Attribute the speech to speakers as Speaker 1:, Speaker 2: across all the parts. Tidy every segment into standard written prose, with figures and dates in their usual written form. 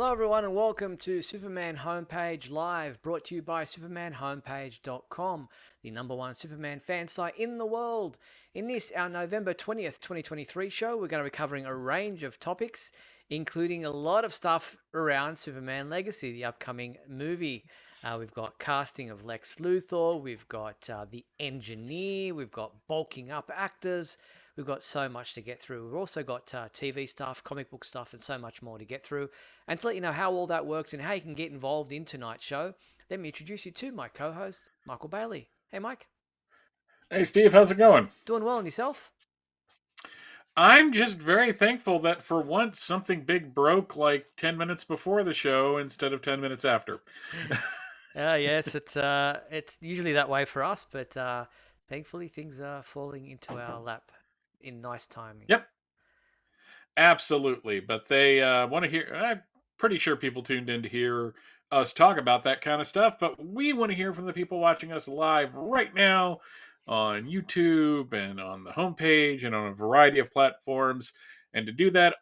Speaker 1: Hello, everyone, and welcome to Superman Homepage Live, brought to you by SupermanHomepage.com, the number one Superman fan site in the world. In this, our November 20th, 2023 show, we're going to be covering a range of topics, including a lot of stuff around Superman Legacy, the upcoming movie. We've got casting of Lex Luthor, we've got The Engineer, we've got bulking up actors. We've got so much to get through. We've also got TV stuff, comic book stuff, and so much more to get through. And to let you know how all that works and how you can get involved in tonight's show, let me introduce you to my co-host, Michael Bailey. Hey, Mike.
Speaker 2: Hey, Steve, how's it going?
Speaker 1: Doing well, and yourself?
Speaker 2: I'm just very thankful that for once something big broke like 10 minutes before the show instead of 10 minutes after.
Speaker 1: Yes, it's usually that way for us, but thankfully things are falling into our lap in nice timing.
Speaker 2: Yep, absolutely. But they want to hear, I'm pretty sure people tuned in to hear us talk about that kind of stuff, but we want to hear from the people watching us live right now on YouTube and on the homepage and on a variety of platforms. And to do that,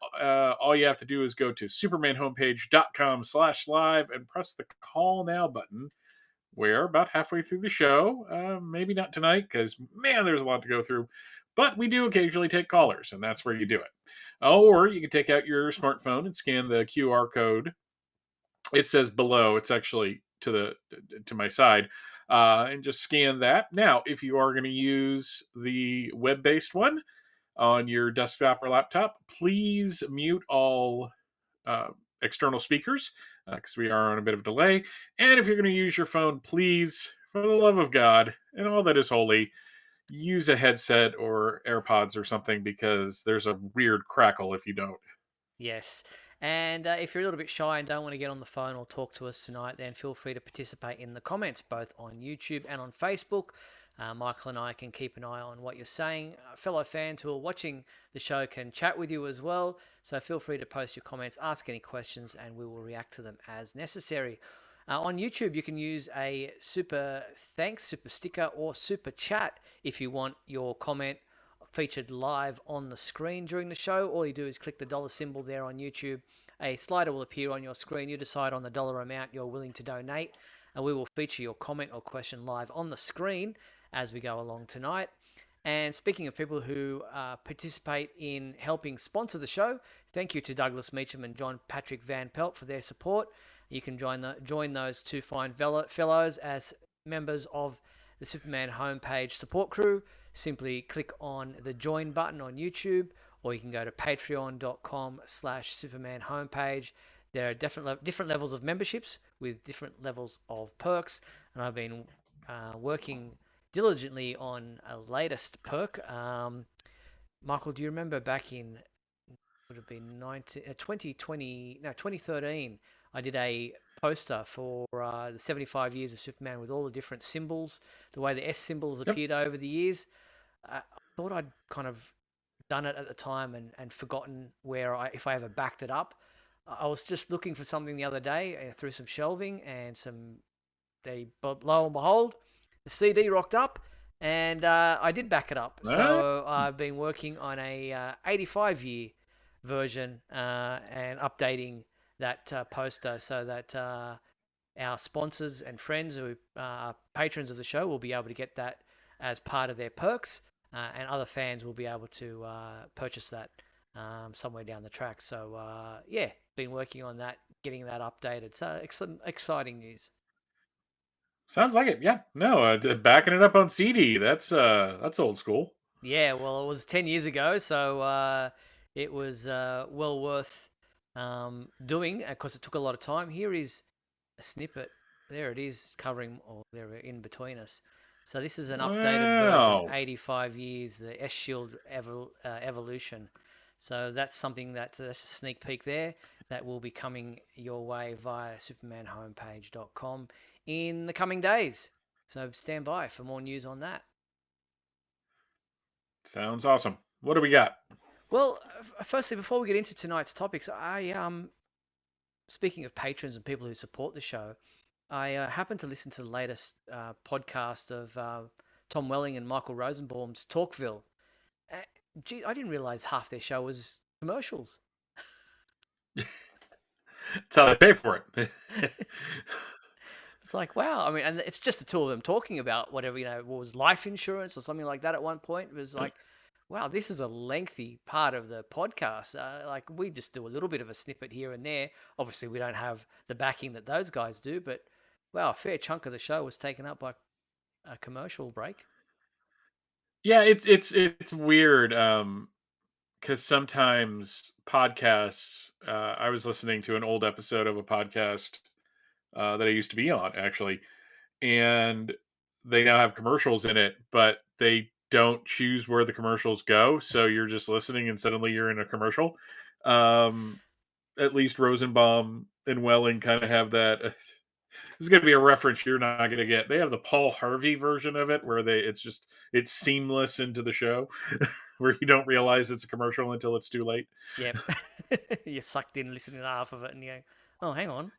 Speaker 2: all you have to do is go to supermanhomepage.com/live and press the call now button. We're about halfway through the show. Maybe not tonight because, man, there's a lot to go through. But we do occasionally take callers, and that's where you do it. Or you can take out your smartphone and scan the QR code. It says below. It's actually to my side, and just scan that. Now, if you are going to use the web-based one on your desktop or laptop, please mute all uh, external speakers because we are on a bit of a delay. And if you're going to use your phone, please, for the love of God and all that is holy, use a headset or AirPods or something because there's a weird crackle if you don't.
Speaker 1: Yes. And if you're a little bit shy and don't want to get on the phone or talk to us tonight, then feel free to participate in the comments, both on YouTube and on Facebook. Michael and I can keep an eye on what you're saying. Fellow fans who are watching the show can chat with you as well. So feel free to post your comments, ask any questions, and we will react to them as necessary. On YouTube, you can use a super thanks, super sticker, or super chat if you want your comment featured live on the screen during the show. All you do is click the dollar symbol there on YouTube. A slider will appear on your screen. You decide on the dollar amount you're willing to donate, and we will feature your comment or question live on the screen as we go along tonight. And speaking of people who participate in helping sponsor the show, thank you to Douglas Meacham and John Patrick Van Pelt for their support. You can join those two fine fellows as members of the Superman homepage support crew. Simply click on the join button on YouTube, or you can go to patreon.com/Superman homepage. There are different levels of memberships with different levels of perks, and I've been working diligently on a latest perk. Michael, do you remember back in would have been 2020, no, 2013, I did a poster for the 75 years of Superman with all the different symbols, the way the S symbols
Speaker 2: Yep.
Speaker 1: appeared over the years. I thought I'd kind of done it at the time and forgotten if I ever backed it up. I was just looking for something the other day through some shelving and but lo and behold, the CD rocked up, and I did back it up.
Speaker 2: Ah,
Speaker 1: So I've been working on a 85-year version and updating that poster so that our sponsors and friends who are patrons of the show will be able to get that as part of their perks, and other fans will be able to purchase that somewhere down the track. So yeah, been working on that, getting that updated. So exciting news.
Speaker 2: sounds like it. Yeah. No, backing it up on CD. That's old school.
Speaker 1: Yeah, well, it was 10 years ago, so it was well worth doing because it took a lot of time. Here is a snippet. There it is, covering, or there in between us. So this is an updated version,
Speaker 2: Wow.
Speaker 1: 85 years, the S Shield evolution. So that's something that's a sneak peek there that will be coming your way via supermanhomepage.com in the coming days. So stand by for more news on that.
Speaker 2: Sounds awesome. What do we got?
Speaker 1: Well, firstly, before we get into tonight's topics, I speaking of patrons and people who support the show, I happened to listen to the latest podcast of Tom Welling and Michael Rosenbaum's Talkville. Uh, Gee, I didn't realize half their show was commercials.
Speaker 2: That's how they pay for it.
Speaker 1: It's like, wow. I mean, and it's just the two of them talking about whatever, what was life insurance or something like that at one point. It was like, wow, this is a lengthy part of the podcast. Like, we just do a little bit of a snippet here and there. Obviously, we don't have the backing that those guys do, but wow, a fair chunk of the show was taken up by a commercial break.
Speaker 2: Yeah, it's weird. Because sometimes podcasts, I was listening to an old episode of a podcast that I used to be on actually, and they now have commercials in it, but they don't choose where the commercials go. So you're just listening and suddenly you're in a commercial. Um, at least Rosenbaum and Welling kind of have that. This is going to be a reference you're not going to get. They have the Paul Harvey version of it where it's seamless into the show where you don't realize it's a commercial until it's too late.
Speaker 1: Yep. You're sucked in listening to half of it and you go, oh, hang on.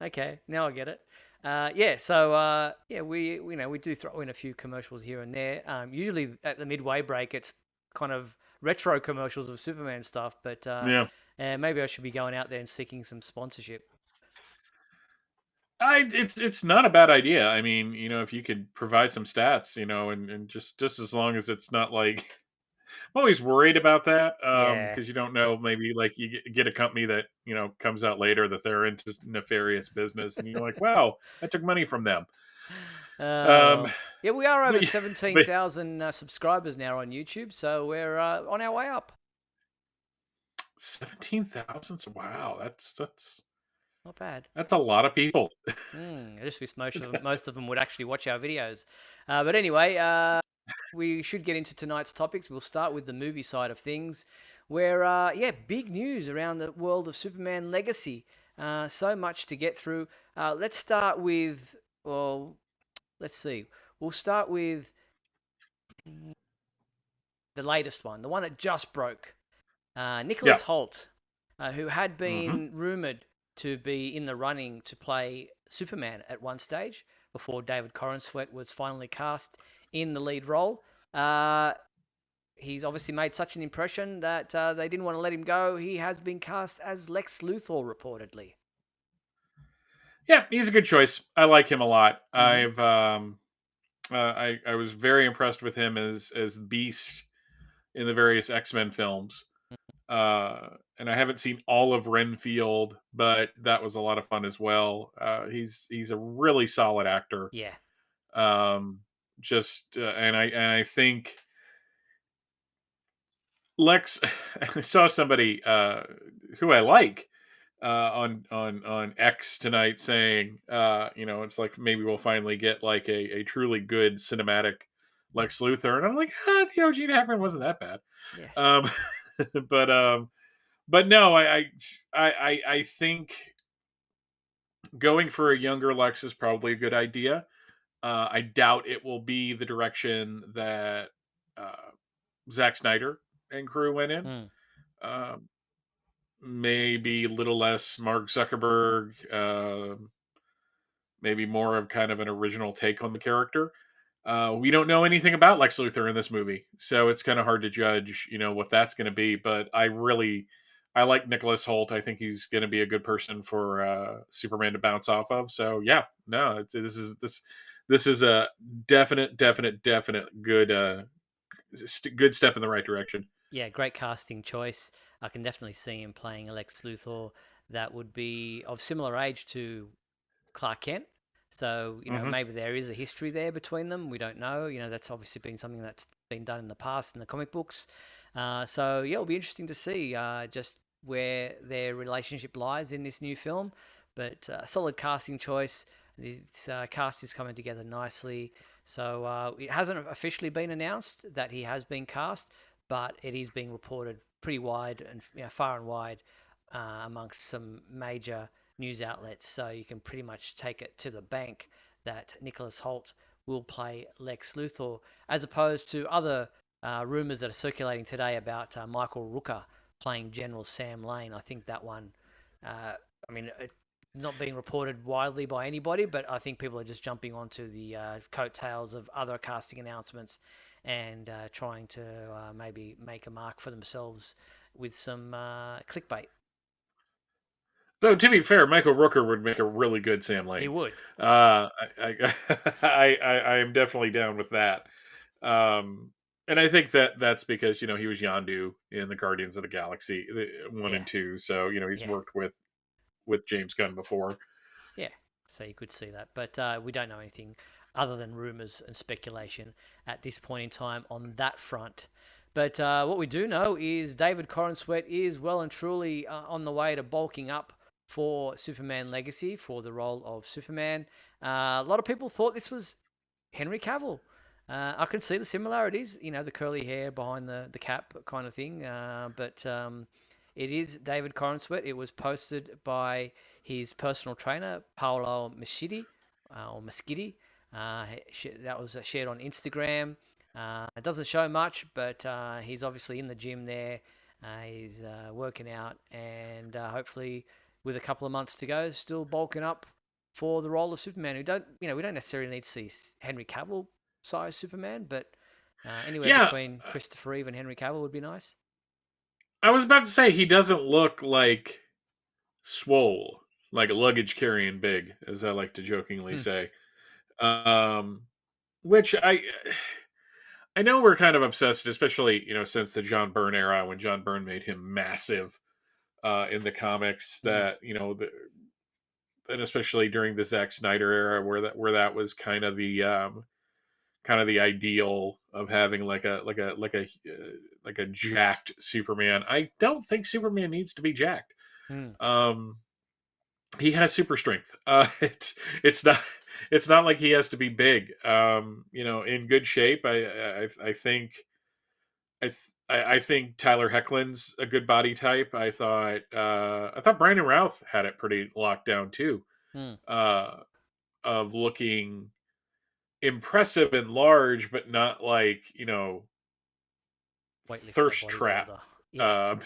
Speaker 1: Okay, now I get it. Yeah, so yeah, we do throw in a few commercials here and there. Usually at the midway break, it's kind of retro commercials of Superman stuff, but
Speaker 2: Yeah.
Speaker 1: maybe I should be going out there and seeking some sponsorship.
Speaker 2: It's not a bad idea. I mean, if you could provide some stats, and just as long as it's not like I'm always worried about that,
Speaker 1: Yeah.
Speaker 2: because you don't know, maybe like you get a company that comes out later that they're into nefarious business, and you're like, wow, I took money from them. Um,
Speaker 1: Well, yeah, we are over
Speaker 2: but
Speaker 1: 17,000 subscribers now on YouTube, so we're on our way up.
Speaker 2: 17,000. Wow,
Speaker 1: Not bad.
Speaker 2: that's a lot of people.
Speaker 1: I just wish most of them would actually watch our videos. But anyway, we should get into tonight's topics. We'll start with the movie side of things, where yeah, big news around the world of Superman Legacy. So much to get through. Let's start with, well, let's see. We'll start with the latest one, the one that just broke.
Speaker 2: Yeah.
Speaker 1: Nicholas Holt, who had
Speaker 2: Hmm.
Speaker 1: been rumored to be in the running to play Superman at one stage before David Corenswet was finally cast in the lead role. He's obviously made such an impression that they didn't want to let him go. He has been cast as Lex Luthor, reportedly.
Speaker 2: Yeah, he's a good choice. I like him a lot.
Speaker 1: Mm-hmm.
Speaker 2: I was very impressed with him as Beast in the various X-Men films. And I haven't seen all of Renfield, but that was a lot of fun as well. He's a really solid actor.
Speaker 1: Yeah.
Speaker 2: Um, just and I think Lex. I saw somebody who I like on X tonight saying, it's like maybe we'll finally get like a truly good cinematic Lex Luthor, and I'm like, Gene Hackman wasn't that bad.
Speaker 1: Yes.
Speaker 2: Um, but but no, I think going for a younger Lex is probably a good idea. I doubt it will be the direction that uh, Zack Snyder and crew went in.
Speaker 1: Mm.
Speaker 2: Um, Maybe a little less Mark Zuckerberg, maybe more of kind of an original take on the character. We don't know anything about Lex Luthor in this movie, so it's kind of hard to judge, what that's going to be. But I like Nicholas Holt. I think he's going to be a good person for Superman to bounce off of. So yeah, no, this is a definite good good step in the right direction.
Speaker 1: Yeah, great casting choice. I can definitely see him playing Lex Luthor that would be of similar age to Clark Kent. So,
Speaker 2: Hmm.
Speaker 1: maybe there is a history there between them. We don't know. That's obviously been something that's been done in the past in the comic books. So, yeah, it'll be interesting to see just where their relationship lies in this new film. But solid casting choice. This cast is coming together nicely. So, it hasn't officially been announced that he has been cast, but it is being reported pretty wide and far and wide amongst some major news outlets, so you can pretty much take it to the bank that Nicholas Holt will play Lex Luthor, as opposed to other rumors that are circulating today about Michael Rooker playing General Sam Lane. I think that one, I mean, not being reported widely by anybody, but I think people are just jumping onto the coattails of other casting announcements and trying to maybe make a mark for themselves with some clickbait.
Speaker 2: Though to be fair, Michael Rooker would make a really good Sam
Speaker 1: He
Speaker 2: Lane.
Speaker 1: would.
Speaker 2: I am definitely down with that. And I think that that's because he was Yondu in the Guardians of the Galaxy 1
Speaker 1: Yeah,
Speaker 2: and 2, so he's
Speaker 1: yeah,
Speaker 2: worked with James Gunn before.
Speaker 1: yeah. So you could see that, but we don't know anything other than rumors and speculation at this point in time on that front. But what we do know is David Corenswet is well and truly on the way to bulking up for Superman Legacy for the role of Superman. A lot of people thought this was Henry Cavill. I can see the similarities, the curly hair behind the cap kind of thing. But it is David Corenswet. It was posted by his personal trainer, Paolo Meschidi, or Meschidi. That was shared on Instagram. It doesn't show much, but he's obviously in the gym there. He's working out, and hopefully, with a couple of months to go, still bulking up for the role of Superman. We don't necessarily need to see Henry Cavill size Superman, but anywhere
Speaker 2: Yeah,
Speaker 1: between Christopher Reeve and Henry Cavill would be nice.
Speaker 2: I was about to say he doesn't look like swole, like a luggage carrying big, as I like to jokingly
Speaker 1: Hmm.
Speaker 2: say. Um, which I know we're kind of obsessed, especially since the John Byrne era when John Byrne made him massive in the comics.
Speaker 1: Hmm.
Speaker 2: That and especially during the Zack Snyder era, where that was kind of the ideal of having like a jacked Superman. I don't think Superman needs to be jacked.
Speaker 1: Hmm.
Speaker 2: Um, he has super strength. It's not like he has to be big. In good shape. I think I think Tyler Hecklin's a good body type. I thought Brandon Routh had it pretty locked down too.
Speaker 1: Hmm.
Speaker 2: Uh, of looking impressive and large, but not like
Speaker 1: Weightlifter,
Speaker 2: thirst trap
Speaker 1: bodybuilder. Yeah.
Speaker 2: uh,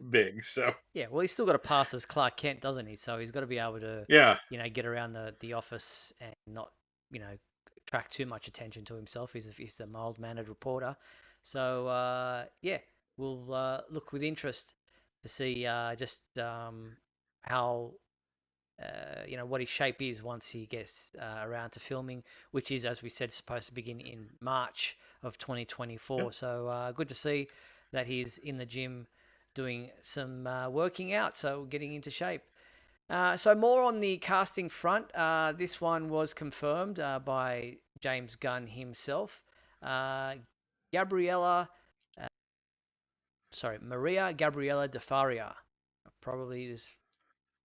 Speaker 2: big. So
Speaker 1: Yeah. Well, he's still got to pass as Clark Kent, doesn't he? So he's got to be able to,
Speaker 2: yeah,
Speaker 1: get around the office and not, you know, attract too much attention to himself. He's a mild mannered reporter. So yeah, we'll look with interest to see just how what his shape is once he gets around to filming, which is, as we said, supposed to begin in March of
Speaker 2: yeah.
Speaker 1: 2024. So good to see that he's in the gym doing some working out, so getting into shape. So more on the casting front. This one was confirmed by James Gunn himself. Uh, Gabriella, uh, Maria Gabriella De Faria, probably is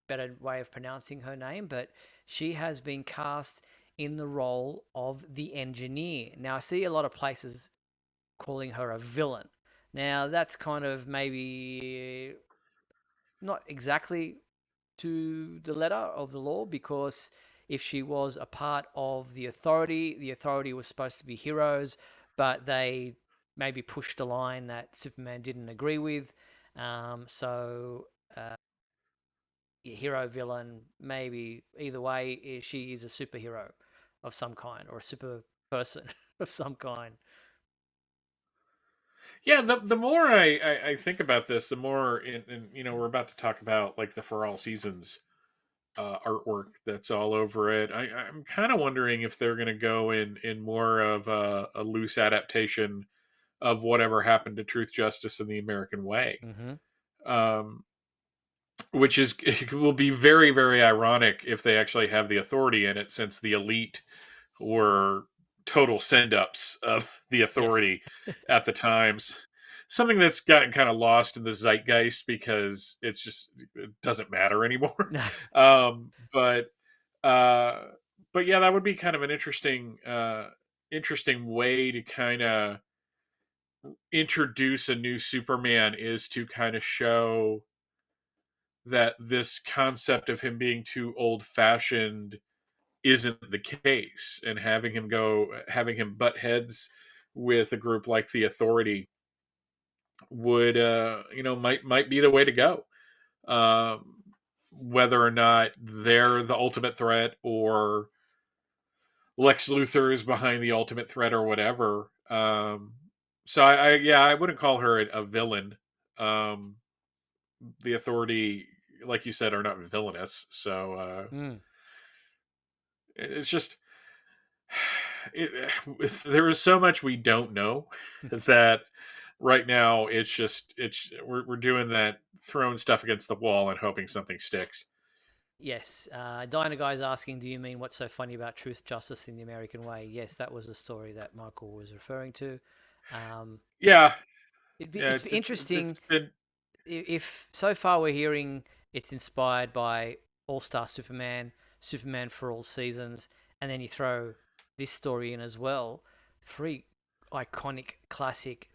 Speaker 1: better way of pronouncing her name, but she has been cast in the role of the engineer. Now, I see a lot of places calling her a villain. Now, that's kind of maybe not exactly to the letter of the law, because if she was a part of the authority was supposed to be heroes, but they maybe pushed a line that Superman didn't agree with. So hero villain, maybe either way, she is a superhero of some kind or a super person of some kind.
Speaker 2: Yeah, the more I think about this, the more we're about to talk about like the For All Seasons artwork that's all over it. I'm kind of wondering if they're going to go in more of a loose adaptation of whatever happened to Truth, Justice, and the American Way,
Speaker 1: Mm-hmm.
Speaker 2: um, which is it will be very very ironic if they actually have the authority in it, since the elite were total send ups of the
Speaker 1: Yes.
Speaker 2: authority at the times. Something that's gotten kind of lost in the zeitgeist because it doesn't matter anymore.
Speaker 1: No.
Speaker 2: But uh, but yeah, that would be kind of an interesting way to kind of introduce a new Superman, is to kind of show that this concept of him being too old fashioned isn't the case, and having him butt heads with a group like the Authority would might be the way to go. um Whether or not they're the ultimate threat, or Lex Luthor is behind the ultimate threat, or whatever. So I wouldn't call her a villain. um the Authority, like you said, are not villainous. So
Speaker 1: Mm.
Speaker 2: it's just it, there is so much we don't know that right now we're doing that, throwing stuff against the wall and hoping something sticks.
Speaker 1: Yes. Dinah Guy's asking, do you mean what's so funny about Truth, Justice in the American Way? Yes, that was the story that Michael was referring to. Um,
Speaker 2: Yeah, yeah,
Speaker 1: it's interesting
Speaker 2: it's been
Speaker 1: if so far we're hearing it's inspired by All Star Superman, Superman for All Seasons, and then you throw this story in as well. Three iconic, classic,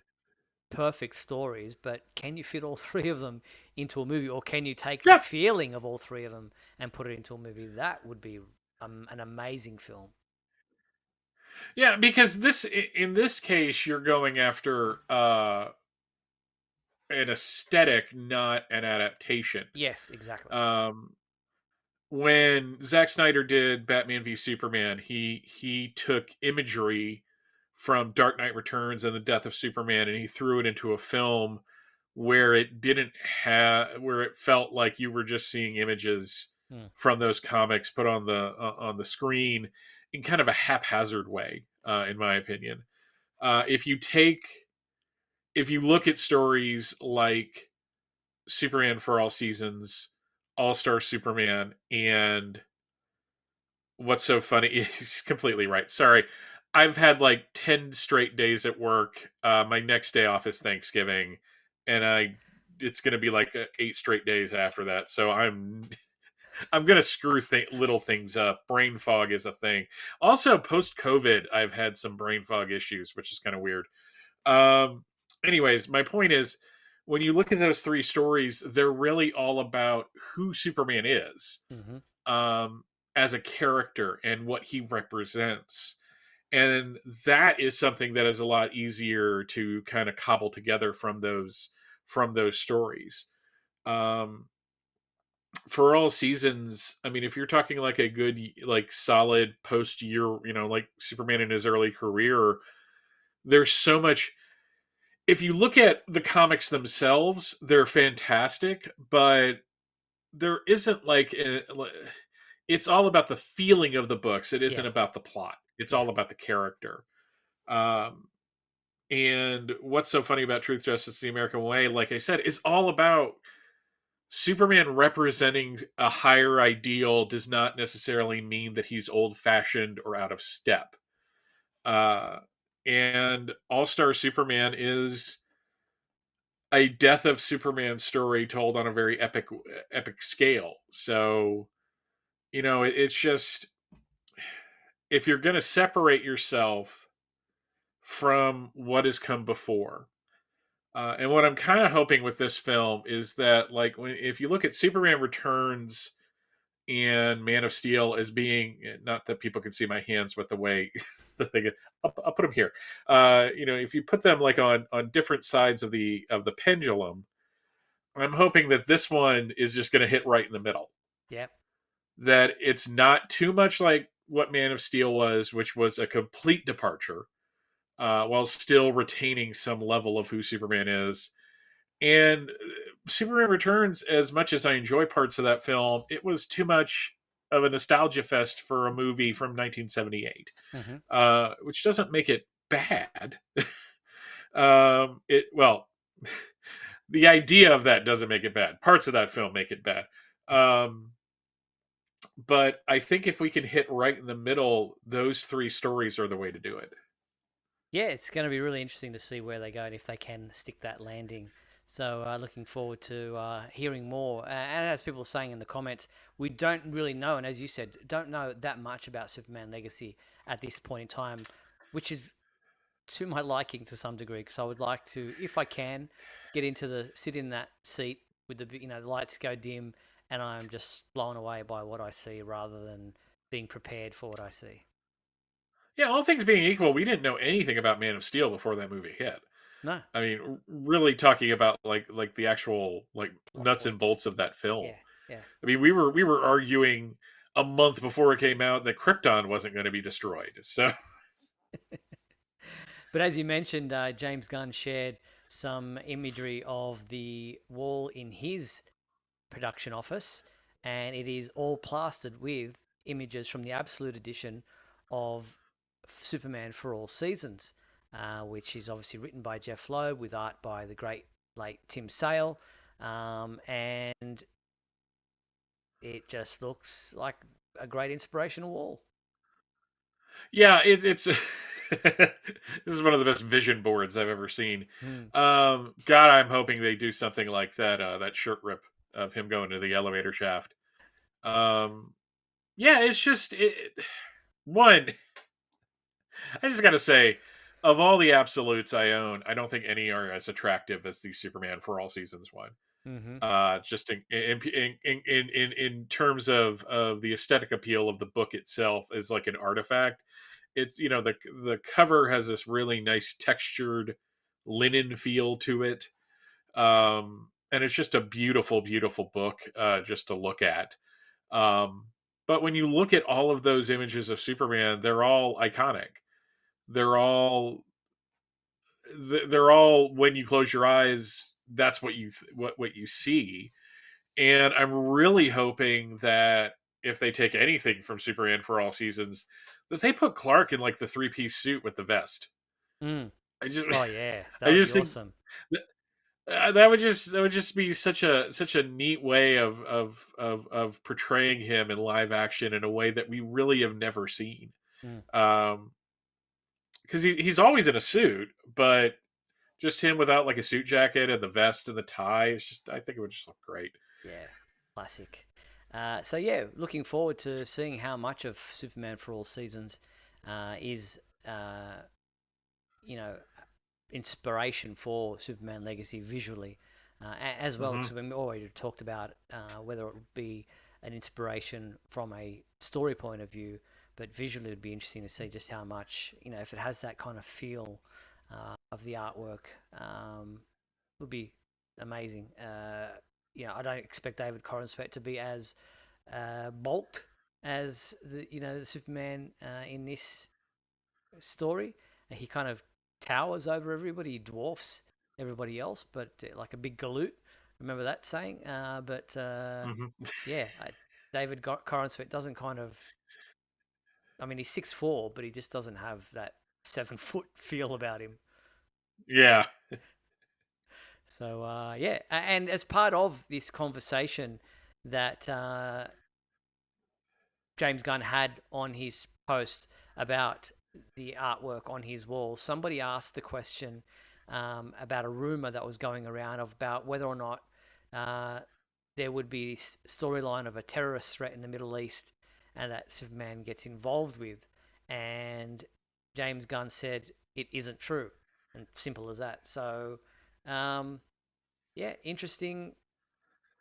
Speaker 1: perfect stories, but can you fit all three of them into a movie, or can you take the
Speaker 2: yeah,
Speaker 1: feeling of all three of them and put it into a movie? That would be an amazing film.
Speaker 2: yeah, because in this case you're going after an aesthetic, not an adaptation.
Speaker 1: Yes, exactly.
Speaker 2: Um, when Zack Snyder did Batman v Superman, he took imagery from Dark Knight Returns and the death of Superman, and he threw it into a film where it didn't have where it felt like you were just seeing images
Speaker 1: Hmm.
Speaker 2: from those comics put on the screen in kind of a haphazard way, in my opinion. If you take if you look at stories like Superman for All Seasons, All Star Superman, and what's so funny, he's completely right. Sorry. I've had like 10 straight days at work. My next day off is Thanksgiving, and it's going to be like 8 straight days after that. So I'm going to screw little things up. Brain fog is a thing. Also, post COVID, I've had some brain fog issues, which is kind of weird. Um, anyways, my point is, when you look at those three stories, they're really all about who Superman is,
Speaker 1: Hmm.
Speaker 2: um, as a character and what he represents. And that is something that is a lot easier to kind of cobble together from those stories. Um, for All Seasons, I mean, if you're talking like a good, like solid post year, like Superman in his early career, there's so much. If you look at the comics themselves, they're fantastic, but there isn't it's all about the feeling of the books. It isn't
Speaker 1: Yeah,
Speaker 2: about the plot. It's
Speaker 1: yeah,
Speaker 2: all about the character. Um, and what's so funny about Truth, Justice, the American Way, like I said, is all about Superman representing a higher ideal does not necessarily mean that he's old fashioned or out of step. Uh, and All Star Superman is a death of Superman story told on a very epic scale. So, it's just, if you're going to separate yourself from what has come before, and what I'm kind of hoping with this film is that, like, if you look at Superman Returns and Man of Steel as being, not that people can see my hands with the way the thing, I'll put them here. If you put them like on different sides of the pendulum, I'm hoping that this one is just going to hit right in the middle.
Speaker 1: yeah.
Speaker 2: That it's not too much like what Man of Steel was, which was a complete departure, while still retaining some level of who Superman is. And Superman Returns, as much as I enjoy parts of that film, it was too much of a nostalgia fest for a movie from 1978,
Speaker 1: Hmm.
Speaker 2: which doesn't make it bad. It well, the idea of that doesn't make it bad. Parts of that film make it bad. Um, but I think if we can hit right in the middle, those three stories are the way to do it.
Speaker 1: Yeah, it's going to be really interesting to see where they go and if they can stick that landing. So, looking forward to hearing more. And as people are saying in the comments, we don't really know, and as you said, don't know that much about Superman Legacy at this point in time, which is to my liking to some degree. Because I would like to, if I can, sit in that seat with the lights go dim, and I'm just blown away by what I see rather than being prepared for what I see.
Speaker 2: Yeah, all things being equal, we didn't know anything about Man of Steel before that movie hit.
Speaker 1: No
Speaker 2: I mean, really talking about like the actual like
Speaker 1: plot
Speaker 2: nuts and
Speaker 1: points.
Speaker 2: bolts of that film.
Speaker 1: Yeah, yeah.
Speaker 2: I mean, we were arguing a month before it came out that Krypton wasn't going to be destroyed. So
Speaker 1: But as you mentioned, James Gunn shared some imagery of the wall in his production office, and it is all plastered with images from the Absolute Edition of Superman for All Seasons, which is obviously written by Jeff Loeb with art by the great late Tim Sale, and it just looks like a great inspirational wall.
Speaker 2: Yeah, it's this is one of the best vision boards I've ever seen.
Speaker 1: Hmm.
Speaker 2: God, I'm hoping they do something like that. That shirt rip of him going to the elevator shaft. Um, yeah, it's just one. I just gotta say, of all the absolutes I own, I don't think any are as attractive as the Superman for All Seasons one.
Speaker 1: Mm-hmm.
Speaker 2: Just in terms of the aesthetic appeal of the book itself as like an artifact. It's the cover has this really nice textured linen feel to it, and it's just a beautiful book just to look at. Um, but when you look at all of those images of Superman, they're all iconic. They're all they're all when you close your eyes, that's what you see. And I'm really hoping that if they take anything from Superman for All Seasons, that they put Clark in like the three-piece suit with the vest.
Speaker 1: Mm.
Speaker 2: I just
Speaker 1: Oh yeah, that
Speaker 2: I
Speaker 1: would be
Speaker 2: just think
Speaker 1: awesome.
Speaker 2: that would just be such a neat way of portraying him in live action in a way that we really have never seen.
Speaker 1: Mm.
Speaker 2: Um, because he's always in a suit, but just him without like a suit jacket and the vest and the tie, it's just I think it would just look great.
Speaker 1: Yeah, classic. So yeah, looking forward to seeing how much of Superman for All Seasons is you know inspiration for Superman Legacy visually, as well.
Speaker 2: Hmm.
Speaker 1: Because we already talked about whether it would be an inspiration from a story point of view, but visually it would be interesting to see just how much if it has that kind of feel of the artwork. Would be amazing. I don't expect David Corenswet to be as bulked as the Superman in this story. He kind of towers over everybody. He dwarfs everybody else, but like a big galoot. Remember that saying? But
Speaker 2: Hmm.
Speaker 1: yeah, David Corenswet doesn't kind of. I mean, he's 6'4", but he just doesn't have that 7 foot feel about him.
Speaker 2: Yeah.
Speaker 1: So yeah, and as part of this conversation that James Gunn had on his post about the artwork on his wall, somebody asked the question about a rumor that was going around about whether or not uh, there would be this storyline of a terrorist threat in the Middle East and that Superman gets involved with. And James Gunn said it isn't true, and simple as that. So, um, yeah, interesting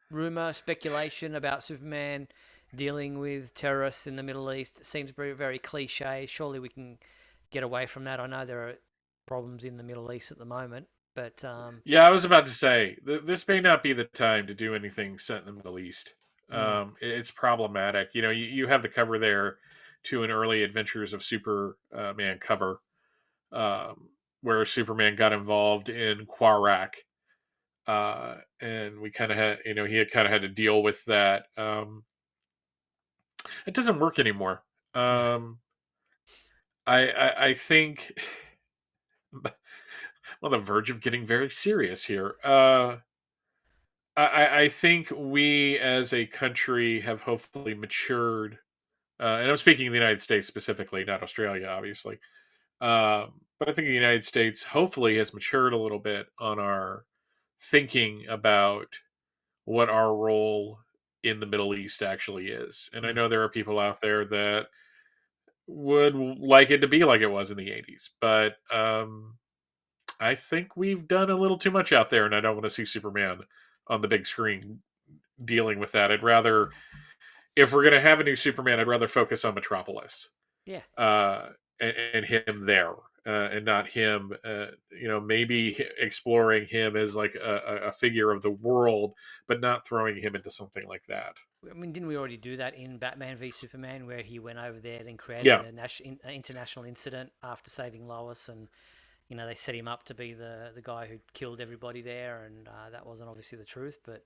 Speaker 1: rumor, speculation about Superman dealing with terrorists in the Middle East. It seems very, very cliche. Surely we can get away from that. I know there are problems in the Middle East at the moment, but
Speaker 2: Yeah, I was about to say this may not be the time to do anything set in the Middle East.
Speaker 1: mm,
Speaker 2: It's problematic. You have the cover there to an early Adventures of Superman cover, where Superman got involved in Kwarak, and we kind of had, he had kind of had to deal with that. It doesn't work anymore.
Speaker 1: no,
Speaker 2: I think I'm on the verge of getting very serious here. I think we as a country have hopefully matured, and I'm speaking of the United States specifically, not Australia, obviously. But I think the United States hopefully has matured a little bit on our thinking about what our role in the Middle East actually is. And I
Speaker 1: mm,
Speaker 2: know there are people out there that would like it to be like it was in the 80s, but I think we've done a little too much out there, and I don't want to see Superman on the big screen dealing with that. I'd rather, if we're going to have a new Superman, I'd rather focus on Metropolis,
Speaker 1: yeah.
Speaker 2: uh, and him there, and not him. Maybe exploring him as like a figure of the world, but not throwing him into something like that.
Speaker 1: I mean, didn't we already do that in Batman v Superman, where he went over there and created
Speaker 2: Yeah,
Speaker 1: an international incident after saving Lois, and they set him up to be the guy who killed everybody there, and that wasn't obviously the truth. But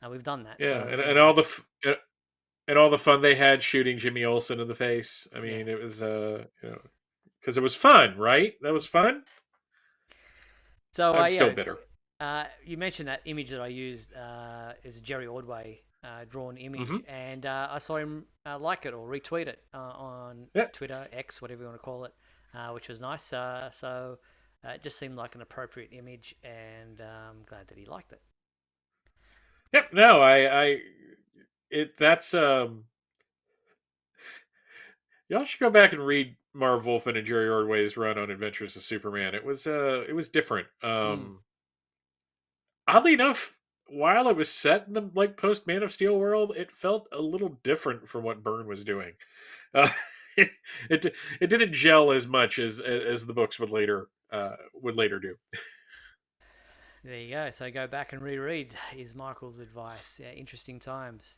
Speaker 1: We've done that.
Speaker 2: Yeah,
Speaker 1: So
Speaker 2: and all the and all the fun they had shooting Jimmy Olsen in the face. I
Speaker 1: yeah.
Speaker 2: mean, it was because it was fun, right? That was fun.
Speaker 1: So
Speaker 2: I'm still
Speaker 1: yeah,
Speaker 2: bitter.
Speaker 1: you mentioned that image that I used is a Jerry Ordway drawn image,
Speaker 2: Hmm.
Speaker 1: and I saw him like it or retweet it on
Speaker 2: Yeah,
Speaker 1: Twitter, X, whatever you want to call it, which was nice. So it just seemed like an appropriate image, and I'm glad that he liked it.
Speaker 2: yep. No, that's y'all should go back and read Marv Wolfman and Jerry Ordway's run on Adventures of Superman. It was different.
Speaker 1: Mm.
Speaker 2: Oddly enough, while it was set in the like post Man of Steel world, it felt a little different from what Byrne was doing. Uh, it, it didn't gel as much as the books would later do.
Speaker 1: There you go. So go back and reread is Michael's advice. Yeah, interesting times.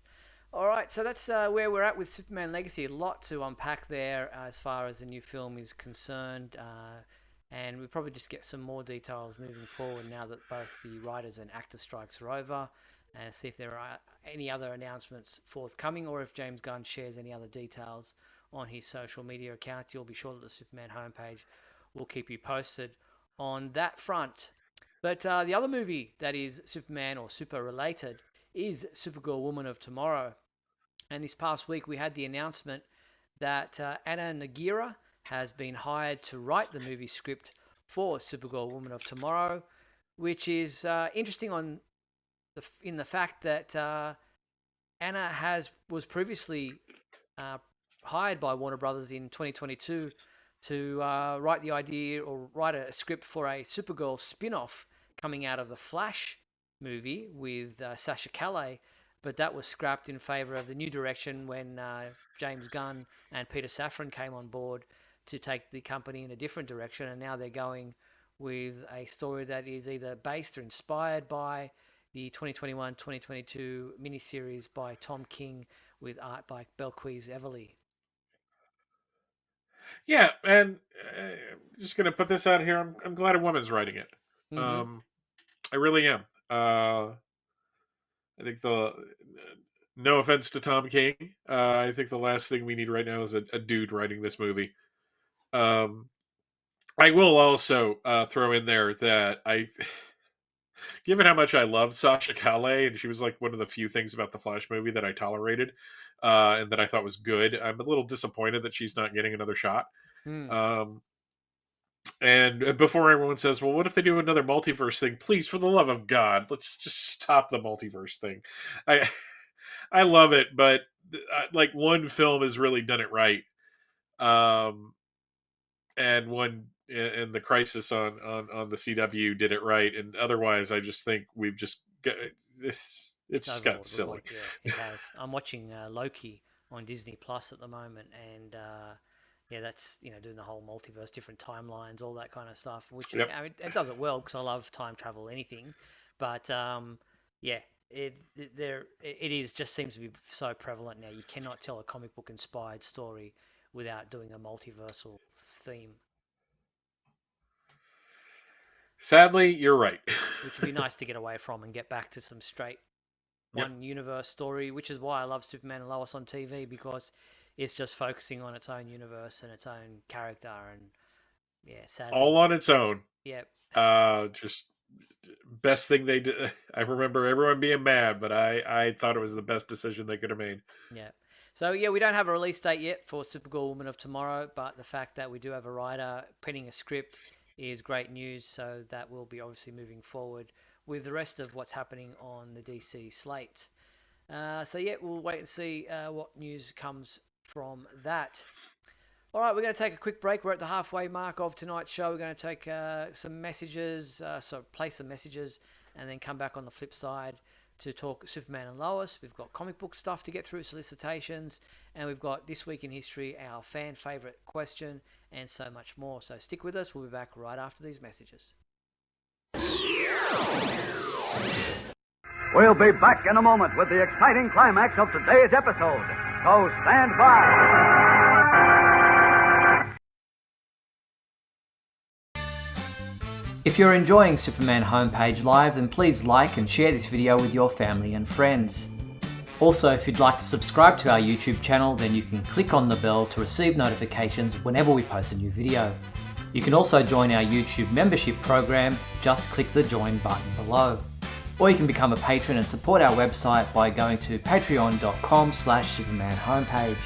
Speaker 1: All right, so that's where we're at with Superman Legacy. A lot to unpack there as far as the new film is concerned. And we'll probably just get some more details moving forward now that both the writers and actor strikes are over, and see if there are any other announcements forthcoming or if James Gunn shares any other details on his social media accounts. You'll be sure that the Superman homepage will keep you posted on that front. But the other movie that is Superman or super related is Supergirl Woman of Tomorrow. And this past week, we had the announcement that Anna Nagira has been hired to write the movie script for Supergirl Woman of Tomorrow, which is interesting in the fact that Anna was previously uh, hired by Warner Brothers in 2022 to write the idea or write a script for a Supergirl spin-off coming out of the Flash movie with Sasha Calle, but that was scrapped in favor of the new direction when James Gunn and Peter Safran came on board to take the company in a different direction, and now they're going with a story that is either based or inspired by the 2021-2022 miniseries by Tom King with art by Belquise Everly.
Speaker 2: Yeah, and just gonna put this out here. I'm glad a woman's writing it.
Speaker 1: Mm-hmm.
Speaker 2: Um, I really am. I think the no offense to Tom King, I think the last thing we need right now is a dude writing this movie. Um, I will also throw in there that given how much I loved Sasha Calle, and she was like one of the few things about the Flash movie that I tolerated and that I thought was good. I'm a little disappointed that she's not getting another shot.
Speaker 1: Mm.
Speaker 2: Um, and before everyone says, "Well, what if they do another multiverse thing?" Please, for the love of God, let's just stop the multiverse thing. I I love it, but like one film has really done it right, um, and one and the Crisis on the CW did it right, and otherwise, I just think we've just got, it's
Speaker 1: It's
Speaker 2: just gotten
Speaker 1: overhauled, looks
Speaker 2: silly.
Speaker 1: like, yeah, it has. I'm watching Loki on Disney Plus at the moment, and yeah, that's doing the whole multiverse, different timelines, all that kind of stuff. Which
Speaker 2: Yep.
Speaker 1: I mean, it does it well because I love time travel, anything. But yeah, it is just seems to be so prevalent now. You cannot tell a comic book inspired story without doing a multiversal theme,
Speaker 2: Sadly, you're right.
Speaker 1: which would be nice to get away from and get back to some straight
Speaker 2: Yep.
Speaker 1: one universe story, which is why I love Superman and Lois on TV, because it's just focusing on its own universe and its own character. And yeah,
Speaker 2: All
Speaker 1: sadly,
Speaker 2: on its own.
Speaker 1: yeah,
Speaker 2: Just best thing they did. I remember everyone being mad, but I thought it was the best decision they could have made.
Speaker 1: yeah. So yeah, we don't have a release date yet for Supergirl Woman of Tomorrow, but the fact that we do have a writer penning a script is great news. So that will be obviously moving forward with the rest of what's happening on the DC slate. So yeah, we'll wait and see what news comes from that. All right, we're going to take a quick break. We're at the halfway mark of tonight's show. We're going to take some messages, play some messages, and then come back on the flip side to talk Superman and Lois. We've got comic book stuff to get through, solicitations, and we've got This Week in History, our fan favorite question, and so much more. So stick with us. We'll be back right after these messages.
Speaker 3: We'll be back in a moment with the exciting climax of today's episode. So stand by.
Speaker 1: If you're enjoying Superman Homepage Live, then please like and share this video with your family and friends. Also, if you'd like to subscribe to our YouTube channel, then you can click on the bell to receive notifications whenever we post a new video. You can also join our YouTube membership program, just click the join button below. Or you can become a patron and support our website by going to patreon.com/supermanhomepage.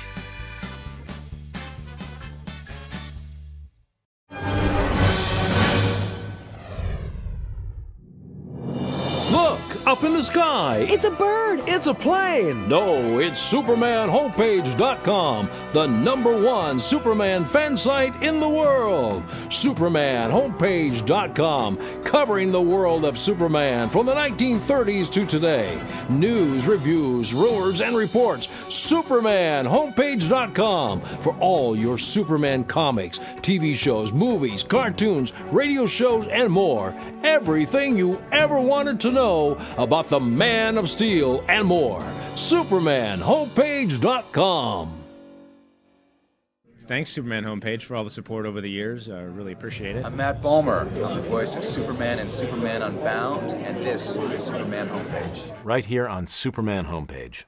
Speaker 4: Look, up in the sky.
Speaker 5: It's a bird.
Speaker 4: It's a plane. No, it's SupermanHomepage.com, the #1 Superman fan site in the world. SupermanHomepage.com, covering the world of Superman from the 1930s to today. News, reviews, rumors, and reports. SupermanHomepage.com for all your Superman comics, TV shows, movies, cartoons, radio shows, and more. Everything you ever wanted to know about the Man of Steel and more. SupermanHomepage.com.
Speaker 6: Thanks, Superman Homepage, for all the support over the years. I really appreciate it.
Speaker 7: I'm Matt Bomer. I'm the voice of Superman and Superman Unbound, and this is the Superman Homepage.
Speaker 8: Right here on Superman Homepage.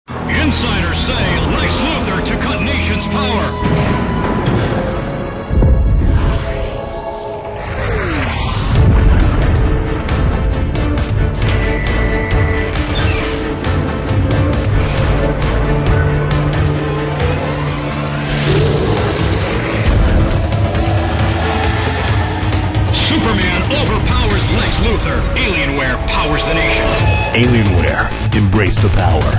Speaker 9: Insiders say Lex Luthor to cut nation's power. Superman overpowers Lex Luthor. Alienware powers the nation.
Speaker 8: Alienware. Embrace the power.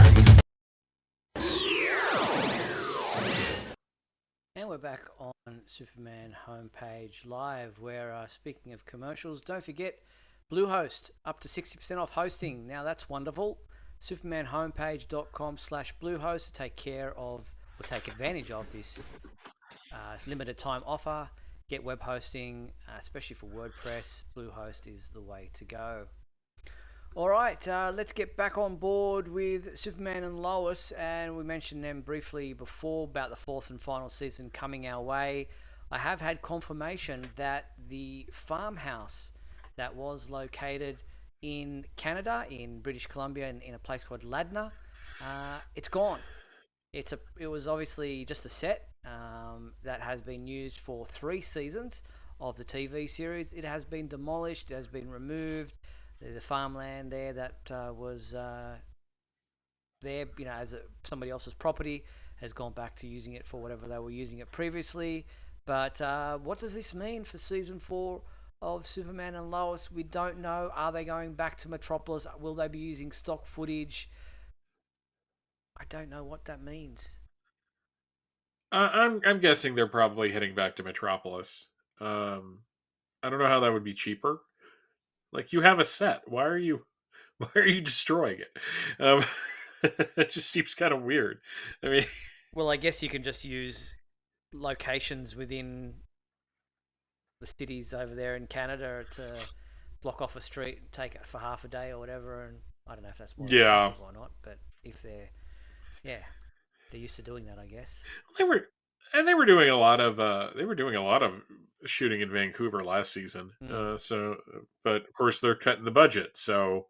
Speaker 1: And we're back on Superman Homepage Live, where, speaking of commercials, don't forget Bluehost, up to 60% off hosting. Now that's wonderful. SupermanHomepage.com/Bluehost to take advantage of this limited time offer. Get web hosting, especially for WordPress. Bluehost is the way to go. All right, let's get back on board with Superman and Lois, and we mentioned them briefly before about the 4th and final season coming our way. I have had confirmation that the farmhouse that was located in Canada, in British Columbia, in a place called Ladner, it's gone. It was obviously just a set that has been used for 3 seasons of the TV series. It has been demolished. It has been removed. The farmland there that was there, as somebody else's property, has gone back to using it for whatever they were using it previously. But what does this mean for season 4 of Superman and Lois? We don't know. Are they going back to Metropolis? Will they be using stock footage? I don't know what that means.
Speaker 2: I'm guessing they're probably heading back to Metropolis. I don't know how that would be cheaper. Like, you have a set. Why are you destroying it? It just seems kind of weird. I mean,
Speaker 1: well, I guess you can just use locations within the cities over there in Canada to block off a street and take it for half a day or whatever. And I don't know if that's more expensive or not, but if they're used to doing that, I guess.
Speaker 2: They were doing a lot of shooting in Vancouver last season. But of course they're cutting the budget, so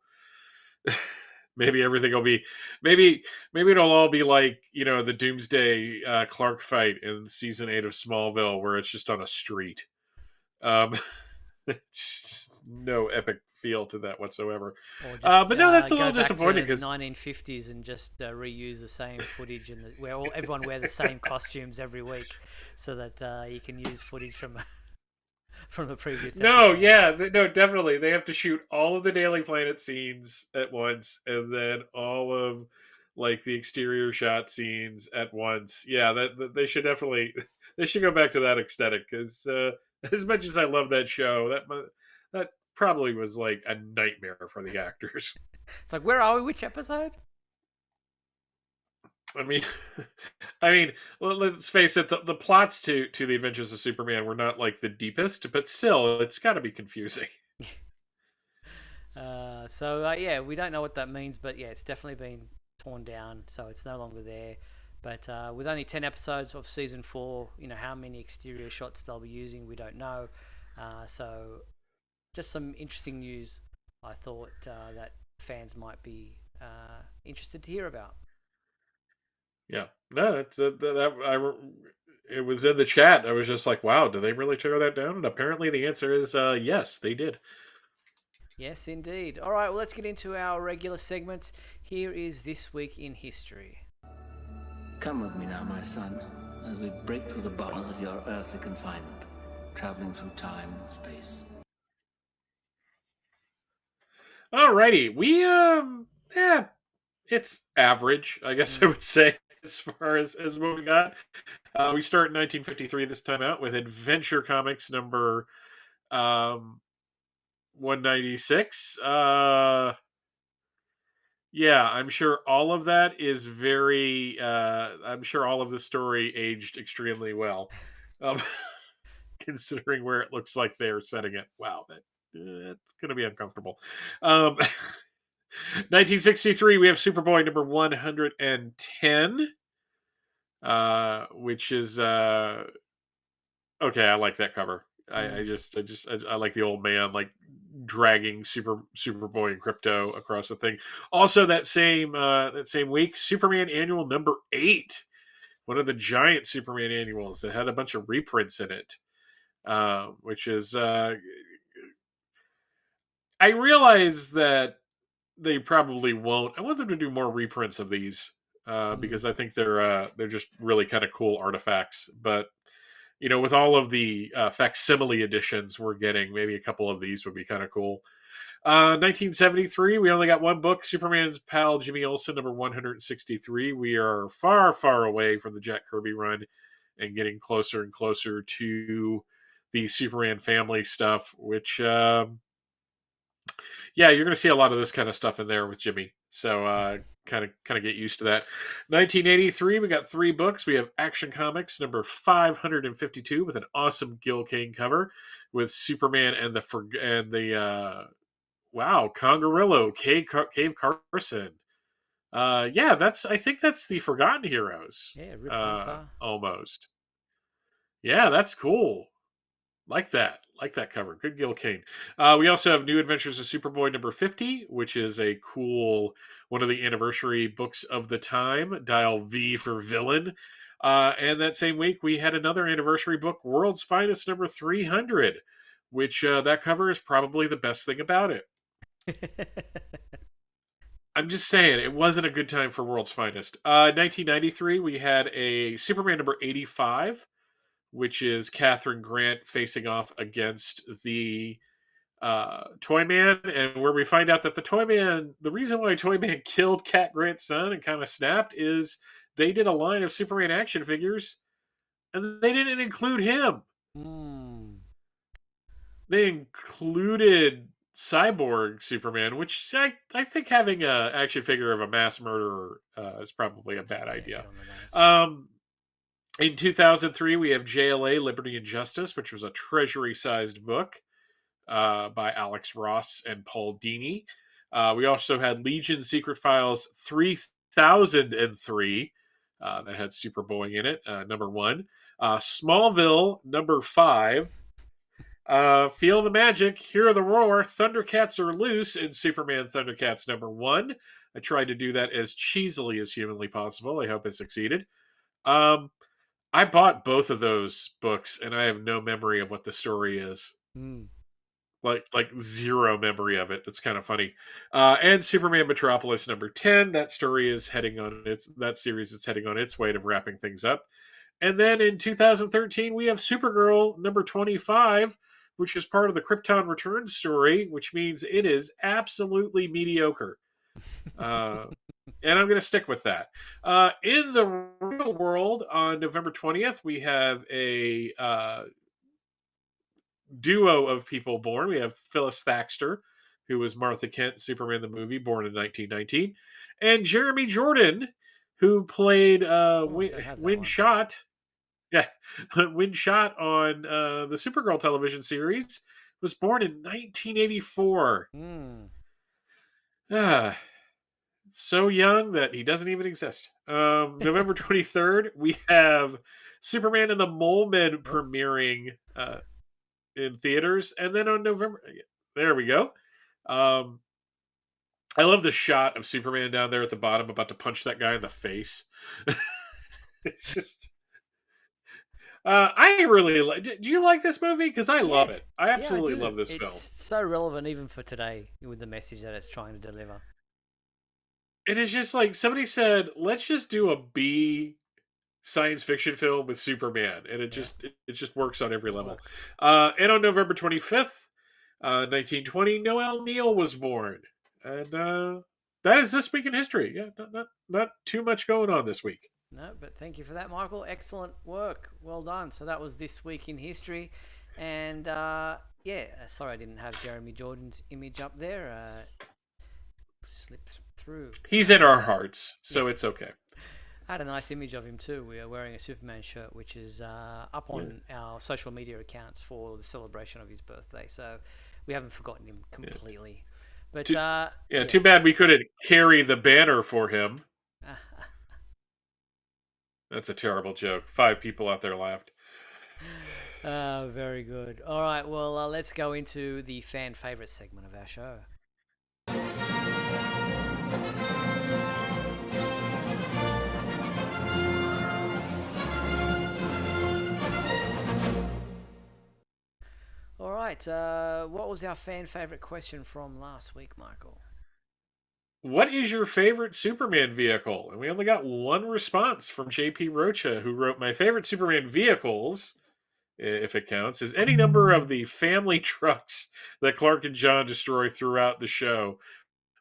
Speaker 2: maybe everything will be maybe it'll all be like, the Doomsday Clark fight in season 8 of Smallville, where it's just on a street. Just no epic feel to that whatsoever. But no, that's a little disappointing because
Speaker 1: 1950s and just reuse the same footage and where everyone wear the same costumes every week, so that you can use footage from the previous episode.
Speaker 2: No, definitely they have to shoot all of the Daily Planet scenes at once, and then all of like the exterior shot scenes at once. Yeah, that they should definitely go back to that aesthetic, because as much as I love that show, that probably was like a nightmare for the actors.
Speaker 1: It's like, where are we? Which episode?
Speaker 2: I mean, let's face it. The plots to the Adventures of Superman were not like the deepest, but still, it's got to be confusing.
Speaker 1: We don't know what that means, but it's definitely been torn down, so it's no longer there. But with only 10 episodes of season 4, how many exterior shots they'll be using, we don't know. So just some interesting news I thought that fans might be interested to hear about.
Speaker 2: Yeah, no, it was in the chat. I was just like, wow, do they really tear that down? And apparently the answer is yes, they did.
Speaker 1: Yes, indeed. All right, well, let's get into our regular segments. Here is This Week in History.
Speaker 5: Come with me now, my son, as we break through the bonds of your earthly confinement, traveling through time and space.
Speaker 2: Alrighty, it's average, I guess I would say, as far as what we got. We start in 1953 this time out with Adventure Comics number 196. Yeah, I'm sure all of that is very. I'm sure all of the story aged extremely well, um, considering where it looks like they're setting it. Wow, that's going to be uncomfortable. 1963, we have Superboy number 110, which is okay. I like that cover. I like the old man like dragging Superboy and Crypto across the thing. Also, that same week, Superman Annual number 8, one of the giant Superman annuals that had a bunch of reprints in it, which is I realize that they probably won't. I want them to do more reprints of these because I think they're just really kind of cool artifacts. But with all of the facsimile editions we're getting, maybe a couple of these would be kind of cool. 1973, we only got one book, Superman's pal Jimmy Olsen, number 163. We are far, far away from the Jack Kirby run and getting closer and closer to the Superman family stuff, which yeah, you're going to see a lot of this kind of stuff in there with Jimmy. So kind of get used to that. 1983, we got 3 books. We have Action Comics number 552 with an awesome Gil Kane cover with Superman and the Congarillo, Cave Carson. Yeah, I think that's the Forgotten Heroes.
Speaker 1: Yeah, Rip Hunter.
Speaker 2: Almost. Yeah, that's cool. Like that cover. Good Gil Kane. We also have New Adventures of Superboy number 50, which is a cool one of the anniversary books of the time. Dial V for Villain. And that same week, we had another anniversary book, World's Finest number 300, which that cover is probably the best thing about it. I'm just saying, it wasn't a good time for World's Finest. 1993, we had a Superman number 85, which is Catherine Grant facing off against the Toyman, and where we find out that the reason why Toyman killed Cat Grant's son and kind of snapped is they did a line of Superman action figures, and they didn't include him. They included Cyborg Superman, which I think having an action figure of a mass murderer is probably a bad idea. In 2003, we have JLA, Liberty and Justice, which was a treasury-sized book by Alex Ross and Paul Dini. We also had Legion Secret Files 3003 that had Superboy in it, number 1. Smallville, number 5. Feel the Magic, Hear the Roar, Thundercats Are Loose in Superman Thundercats number 1. I tried to do that as cheesily as humanly possible. I hope I succeeded. I bought both of those books, and I have no memory of what the story is. Like zero memory of it. It's kind of funny. And Superman Metropolis number 10. That story is that series is heading on its way to wrapping things up. And then in 2013, we have Supergirl number 25, which is part of the Krypton Returns story, which means it is absolutely mediocre. And I'm going to stick with that. In the real world, on November 20th, we have a duo of people born. We have Phyllis Thaxter, who was Martha Kent, Superman the movie, born in 1919, and Jeremy Jordan, who played Windshot. Yeah, Windshot on the Supergirl television series, was born in 1984. So young that he doesn't even exist. November 23rd, we have Superman and the Mole Men premiering in theaters, and then on November, there we go. Um, I love the shot of Superman down there at the bottom about to punch that guy in the face. It's just, I really like. Do you like this movie? Because I love it. I absolutely love this film.
Speaker 1: It's so relevant even for today with the message that it's trying to deliver.
Speaker 2: It is just like somebody said, let's just do a B science fiction film with Superman, and it just works on every level. And on November 25th, 1920, Noel Neal was born, and that is this week in history. Yeah, not too much going on this week.
Speaker 1: No, but thank you for that, Michael. Excellent work. Well done. So that was this week in history, and sorry I didn't have Jeremy Jordan's image up there. Slipped through.
Speaker 2: He's in our hearts, so it's okay.
Speaker 1: I had a nice image of him too. We are wearing a Superman shirt, which is up on our social media accounts for the celebration of his birthday. So we haven't forgotten him completely. But
Speaker 2: too bad we couldn't carry the banner for him. That's a terrible joke. 5 people out there laughed.
Speaker 1: Very good. All right, well, let's go into the fan favorite segment of our show. All right, what was our fan favorite question from last week, Michael?
Speaker 2: What is your favorite Superman vehicle? And we only got one response from JP Rocha, who wrote, my favorite Superman vehicles, if it counts, is any number of the family trucks that Clark and John destroy throughout the show.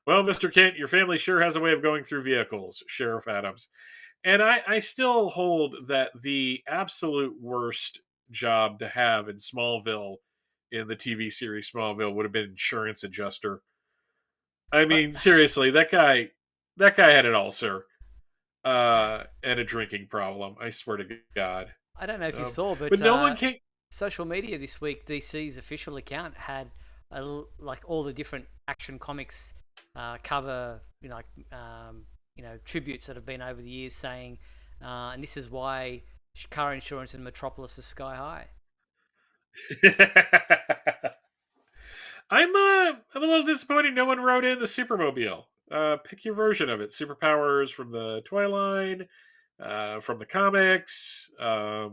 Speaker 2: Well, Mr. Kent, your family sure has a way of going through vehicles, Sheriff Adams. And I still hold that the absolute worst job to have in Smallville, in the TV series Smallville, would have been insurance adjuster. I mean, seriously, that guy had it all, sir. And a drinking problem. I swear to God.
Speaker 1: I don't know if you saw,
Speaker 2: but no one can.
Speaker 1: Social media this week, DC's official account had like all the different Action Comics cover, tributes that have been over the years, saying, and this is why car insurance in Metropolis is sky high.
Speaker 2: I'm a little disappointed no one wrote in the Supermobile. Pick your version of it. Superpowers from the toy line, from the comics. I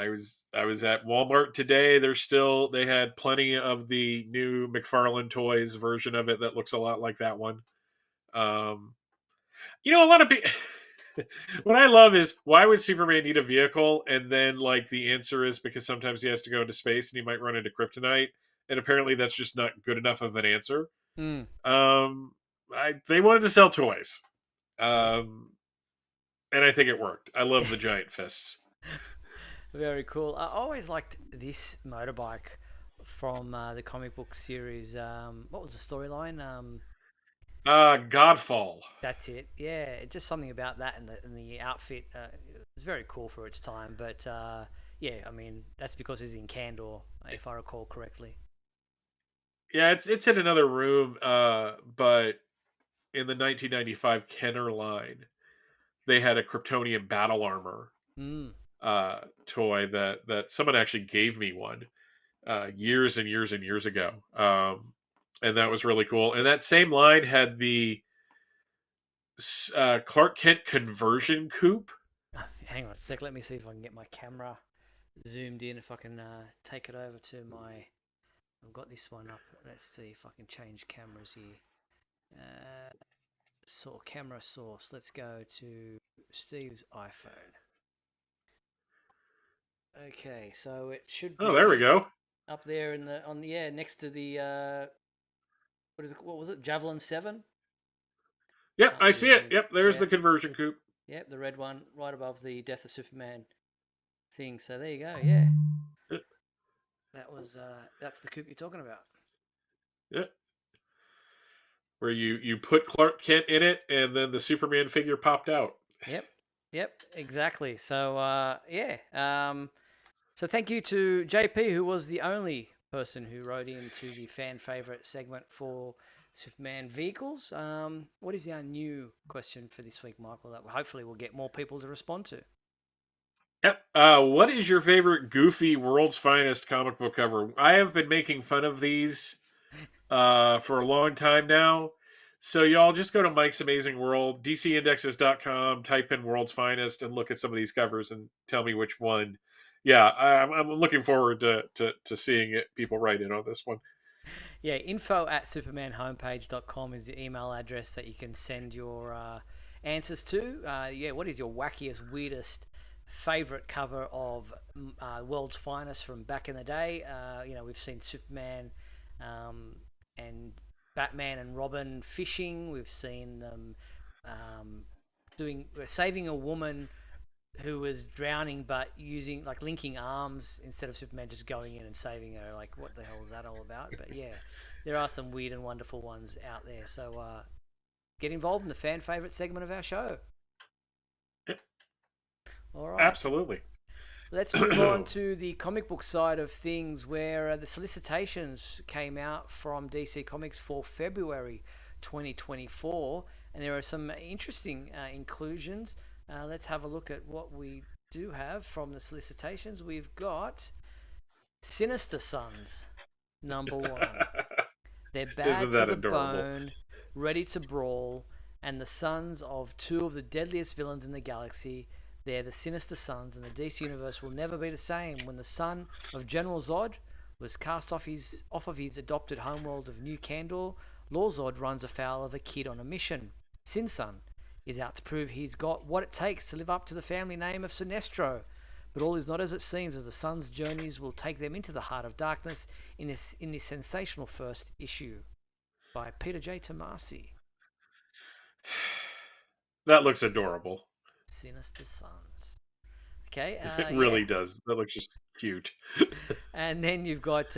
Speaker 2: was at Walmart today. They had plenty of the new McFarlane Toys version of it that looks a lot like that one. A lot of people. What I love is, why would Superman need a vehicle? And then, like, the answer is because sometimes he has to go into space and he might run into kryptonite. And apparently that's just not good enough of an answer. They wanted to sell toys. And I think it worked. I love the giant fists.
Speaker 1: Very cool. I always liked this motorbike from the comic book series. What was the storyline?
Speaker 2: Godfall.
Speaker 1: That's it. Yeah, just something about that and the outfit. It was very cool for its time. But I mean, that's because it's in Kandor, if I recall correctly.
Speaker 2: Yeah, it's in another room. But in the 1995 Kenner line, they had a Kryptonian battle armor toy that someone actually gave me one years and years and years ago. And that was really cool. And that same line had the Clark Kent conversion coupe.
Speaker 1: Hang on a sec. Let me see if I can get my camera zoomed in. If I can take it over to my... I've got this one up. Let's see if I can change cameras here. Camera source. Let's go to Steve's iPhone. Okay, so it should be...
Speaker 2: Oh, there we go.
Speaker 1: Up there next to the... What was it? Javelin 7?
Speaker 2: Yep, I see it. Yep, there's the conversion coupe.
Speaker 1: Yep, the red one right above the Death of Superman thing. So there you go. Yeah, that's the coupe you're talking about.
Speaker 2: Yep, where you put Clark Kent in it, and then the Superman figure popped out.
Speaker 1: Yep, exactly. So so thank you to JP, who was the only person who wrote into the fan favorite segment for Superman vehicles. What is our new question for this week, Michael, that hopefully we'll get more people to respond to?
Speaker 2: Yep. What is your favorite goofy World's Finest comic book cover? I have been making fun of these for a long time now. So y'all just go to Mike's Amazing World, DCindexes.com, type in World's Finest, and look at some of these covers and tell me which one. Yeah, I'm looking forward to seeing it. People write in on this one.
Speaker 1: Yeah, info@supermanhomepage.com is the email address that you can send your answers to. Yeah, what is your wackiest, weirdest favorite cover of World's Finest from back in the day? We've seen Superman and Batman and Robin fishing. We've seen them saving a woman who was drowning, but using linking arms instead of Superman just going in and saving her. Like, what the hell is that all about? But yeah, there are some weird and wonderful ones out there. So get involved in the fan favorite segment of our show. All right.
Speaker 2: Absolutely.
Speaker 1: Let's move on to the comic book side of things, where the solicitations came out from DC Comics for February 2024, and there are some interesting inclusions. Let's have a look at what we do have from the solicitations. We've got Sinister Sons, #1. They're bad to the bone, ready to brawl, and the sons of two of the deadliest villains in the galaxy. They're the Sinister Sons, and the DC Universe will never be the same. When the son of General Zod was cast off of his adopted homeworld of New Kandor, Lord Zod runs afoul of a kid on a mission. Sin Sun is out to prove he's got what it takes to live up to the family name of Sinestro. But all is not as it seems, as the Sun's journeys will take them into the heart of darkness in this sensational first issue by Peter J. Tomasi.
Speaker 2: That looks adorable.
Speaker 1: Sinister Sons. Okay.
Speaker 2: It really does. That looks just cute.
Speaker 1: And then you've got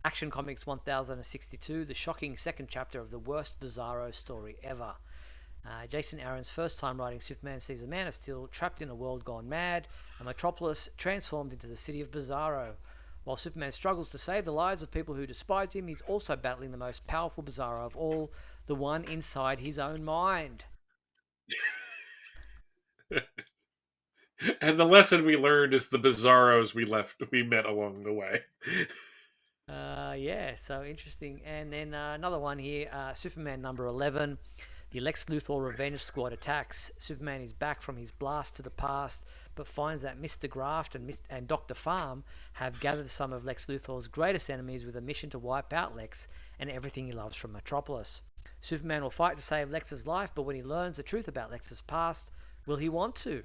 Speaker 1: Action Comics 1062, the shocking second chapter of the worst Bizarro story ever. Jason Aaron's first time writing Superman sees a Man of Steel trapped in a world gone mad, a metropolis transformed into the city of Bizarro. While Superman struggles to save the lives of people who despise him, he's also battling the most powerful Bizarro of all, the one inside his own mind.
Speaker 2: And the lesson we learned is the Bizarros we met along the way.
Speaker 1: Yeah, so interesting. And then another one here, Superman #11. The Lex Luthor Revenge Squad attacks. Superman is back from his blast to the past, but finds that Mr. Graft and Dr. Farm have gathered some of Lex Luthor's greatest enemies with a mission to wipe out Lex and everything he loves from Metropolis. Superman will fight to save Lex's life, but when he learns the truth about Lex's past, will he want to?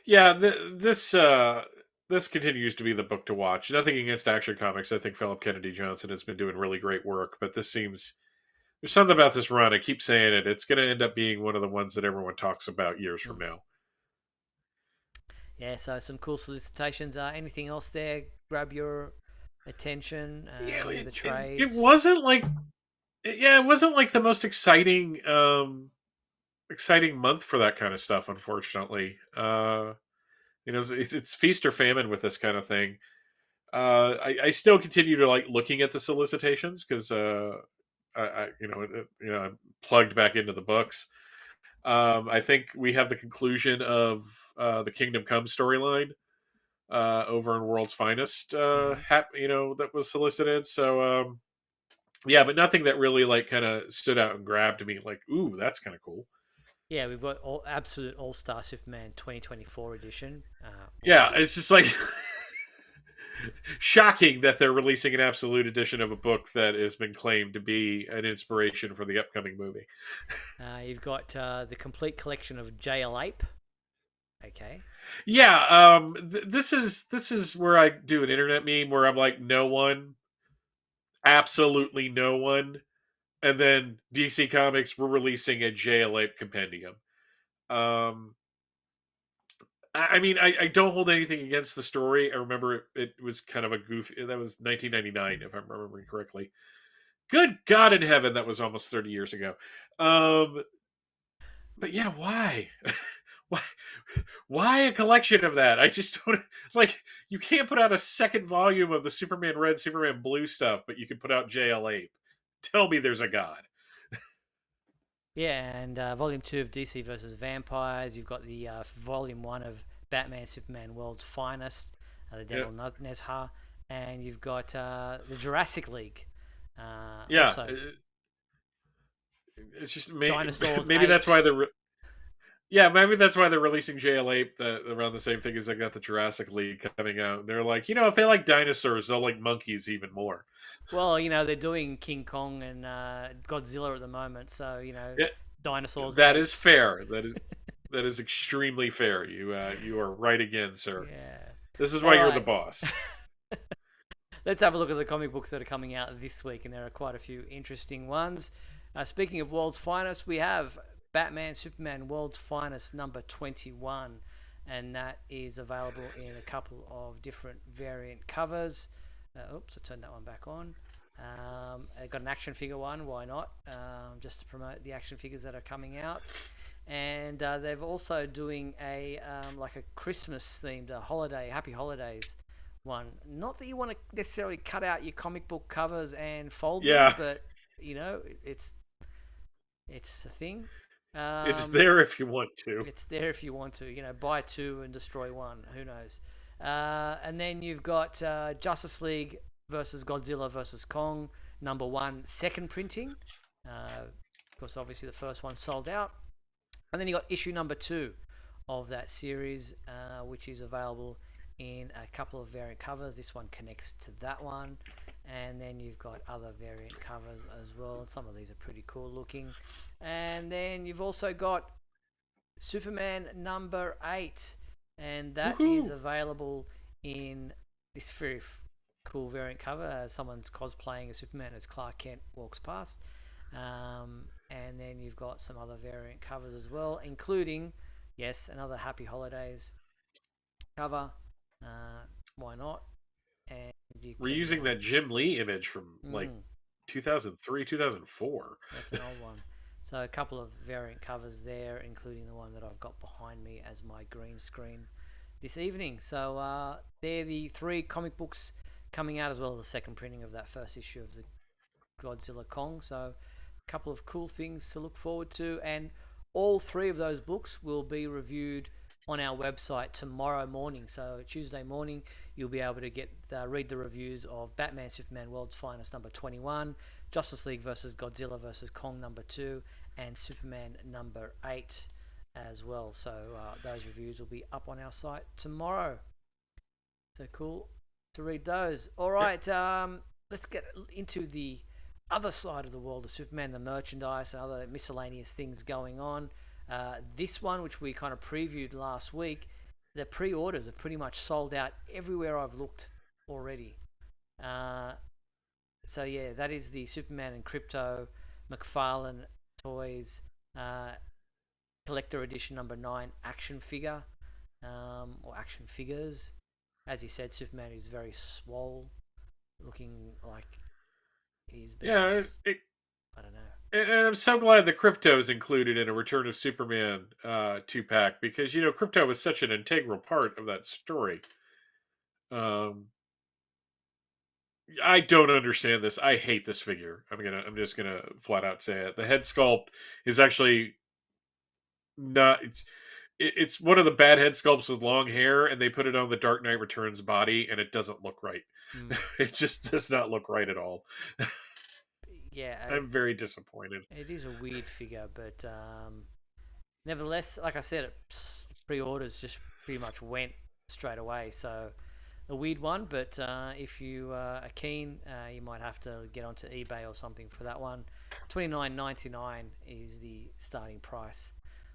Speaker 2: Yeah, this continues to be the book to watch. Nothing against Action Comics. I think Philip Kennedy Johnson has been doing really great work, but this seems... There's something about this run. I keep saying it. It's going to end up being one of the ones that everyone talks about years from now.
Speaker 1: Yeah, so some cool solicitations. Anything else there grab your attention? The trades?
Speaker 2: It wasn't like... Yeah, it wasn't like the most exciting month for that kind of stuff, unfortunately. It's feast or famine with this kind of thing. I still continue to like looking at the solicitations because I'm plugged back into the books. I think we have the conclusion of the Kingdom Come storyline over in World's Finest. That was solicited. So yeah, but nothing that really like kind of stood out and grabbed me. Like, ooh, that's kind of cool.
Speaker 1: Yeah, we've got Absolute All-Star Superman 2024 edition.
Speaker 2: Yeah, it's just like shocking that they're releasing an Absolute edition of a book that has been claimed to be an inspiration for the upcoming movie.
Speaker 1: You've got the complete collection of JL Ape. Okay.
Speaker 2: Yeah, this is where I do an internet meme where I'm like, no one, absolutely no one. And then DC Comics were releasing a JL Ape compendium. I mean, I don't hold anything against the story. I remember it was kind of a goofy... That was 1999, if I'm remembering correctly. Good God in heaven, that was almost 30 years ago. But yeah, why? Why a collection of that? I just don't... Like, you can't put out a second volume of the Superman Red, Superman Blue stuff, but you can put out JL Ape. Tell me there's a God.
Speaker 1: Yeah, and Volume 2 of DC versus Vampires. You've got the Volume 1 of Batman Superman World's Finest, the Devil Nezha. And you've got the Jurassic League.
Speaker 2: Yeah.
Speaker 1: Also,
Speaker 2: It's just
Speaker 1: Dinosaurs,
Speaker 2: maybe that's why
Speaker 1: apes.
Speaker 2: maybe that's why they're releasing JL8 around the same thing as they got the Jurassic League coming out. They're like, if they like dinosaurs, they'll like monkeys even more.
Speaker 1: Well, they're doing King Kong and Godzilla at the moment, so
Speaker 2: Yeah,
Speaker 1: dinosaurs.
Speaker 2: that
Speaker 1: apes.
Speaker 2: is fair. That is extremely fair. You are right again, sir.
Speaker 1: Yeah.
Speaker 2: This is why
Speaker 1: All
Speaker 2: you're
Speaker 1: right.
Speaker 2: the boss.
Speaker 1: Let's have a look at the comic books that are coming out this week, and there are quite a few interesting ones. Speaking of World's Finest, we have Batman Superman World's Finest number 21, and that is available in a couple of different variant covers. Oops, I turned that one back on. I got an action figure one, why not? Just to promote the action figures that are coming out. And they've also doing a like a Christmas themed happy holidays one. Not that you want to necessarily cut out your comic book covers and fold them, but it's a thing.
Speaker 2: It's there if you want to.
Speaker 1: It's there if you want to. Buy two and destroy one. Who knows? And then you've got Justice League versus Godzilla versus Kong number 1, second printing. Of course, obviously the first one sold out. And then you got issue number 2 of that series, which is available in a couple of variant covers. This one connects to that one. And then you've got other variant covers as well. Some of these are pretty cool looking. And then you've also got Superman number 8. And that is available in this very cool variant cover. Someone's cosplaying as Superman as Clark Kent walks past. And then you've got some other variant covers as well, including, yes, another Happy Holidays cover. Why not? And
Speaker 2: we're using that Jim Lee image from like 2003, 2004.
Speaker 1: That's an old one. So a couple of variant covers there, including the one that I've got behind me as my green screen this evening. So they're the 3 comic books coming out, as well as the second printing of that first issue of the Godzilla Kong. So a couple of cool things to look forward to, and all 3 of those books will be reviewed on our website tomorrow morning. So Tuesday morning you'll be able to read the reviews of Batman Superman World's Finest number 21, Justice League versus Godzilla versus Kong number 2, and Superman number 8 as well. So those reviews will be up on our site tomorrow. So cool to read those. All right, let's get into the other side of the world of Superman, the merchandise and other miscellaneous things going on. This one, which we kind of previewed last week, the pre-orders have pretty much sold out everywhere I've looked already. So yeah, that is the Superman and Krypto McFarlane Toys Collector Edition number 9 action figure, or action figures. As you said, Superman is very swole, looking like he's been... I don't know.
Speaker 2: And I'm so glad the Krypto is included in a Return of Superman 2-pack, because Krypto was such an integral part of that story. I don't understand this. I hate this figure. I'm just gonna flat out say it. The head sculpt is actually not. It's one of the bad head sculpts with long hair, and they put it on the Dark Knight Returns body, and it doesn't look right. It just does not look right at all.
Speaker 1: Yeah,
Speaker 2: I'm very disappointed.
Speaker 1: It is a weird figure, but nevertheless, like I said, pre-orders just pretty much went straight away. So a weird one, but if you are keen, you might have to get onto eBay or something for that one. $29.99 is the starting price